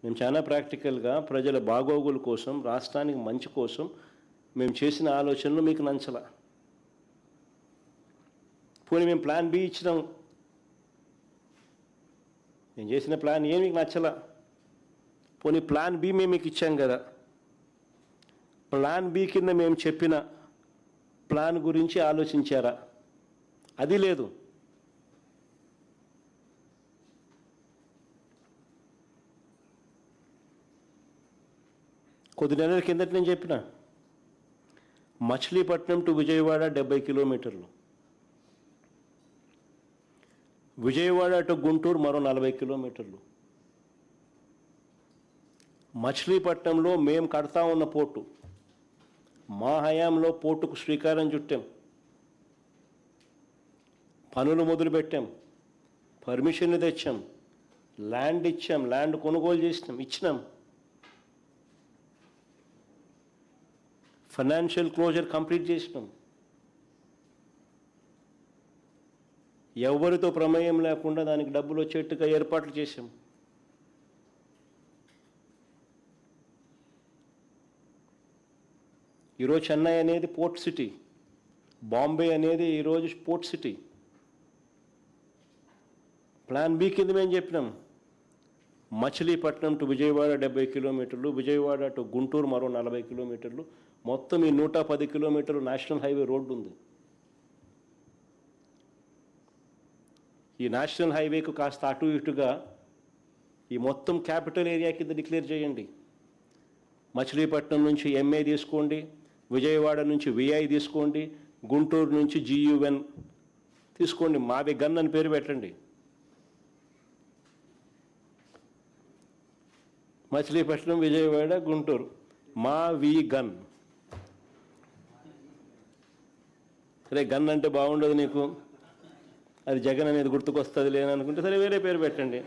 మేము చాలా ప్రాక్టికల్గా ప్రజల బాగోగుల కోసం, రాష్ట్రానికి మంచి కోసం మేము చేసిన ఆలోచనలు మీకు నచ్చలా. పోనీ మేము ప్లాన్ బి ఇచ్చినాం, నేను చేసిన ప్లాన్ ఏ మీకు నచ్చలా. పోనీ ప్లాన్ బి మేము మీకు ఇచ్చాం కదా, ప్లాన్ బి కింద మేము చెప్పిన ప్లాన్ గురించి ఆలోచించారా? అది లేదు. కొద్ది నెలల కిందట నేను చెప్పిన మచిలీపట్నం టు విజయవాడ 70 కిలోమీటర్లు, విజయవాడ టు గుంటూరు మరో 40 కిలోమీటర్లు. మచిలీపట్నంలో మేము కడతా ఉన్న పోర్టు, మా హయాంలో పోర్టుకు శ్రీకారం చుట్టాం, పనులు మొదలుపెట్టాం, పర్మిషన్లు తెచ్చాం, ల్యాండ్ ఇచ్చాం, ల్యాండ్ కొనుగోలు ఇచ్చినాం, ఫైనాన్షియల్ క్లోజర్ కంప్లీట్ చేసినాం. ఎవరితో ప్రమేయం లేకుండా దానికి డబ్బులు వచ్చేట్టుగా ఏర్పాట్లు చేశాం. ఈరోజు చెన్నై అనేది పోర్ట్ సిటీ, బాంబే అనేది ఈరోజు పోర్ట్ సిటీ. ప్లాన్ బి కింద మేము చెప్పినాం మచిలీపట్నం టు విజయవాడ 70 కిలోమీటర్లు, విజయవాడ టు గుంటూరు మరో 40 కిలోమీటర్లు, మొత్తం ఈ 110 కిలోమీటర్లు నేషనల్ హైవే రోడ్డు ఉంది. ఈ నేషనల్ హైవేకు కాస్త అటు ఇటుగా ఈ మొత్తం క్యాపిటల్ ఏరియా కింద డిక్లేర్ చేయండి. మచిలీపట్నం నుంచి ఎంఏ తీసుకోండి, విజయవాడ నుంచి విఐ తీసుకోండి, గుంటూరు నుంచి GUN తీసుకోండి, మావి గన్ అని పేరు పెట్టండి. మచిలీపట్నం, విజయవాడ, గుంటూరు, మా వి గన్. సరే, గన్ అంటే బాగుండదు నీకు, అది జగన్ అనేది గుర్తుకొస్తుంది లేని అనుకుంటే సరే వేరే పేరు పెట్టండి.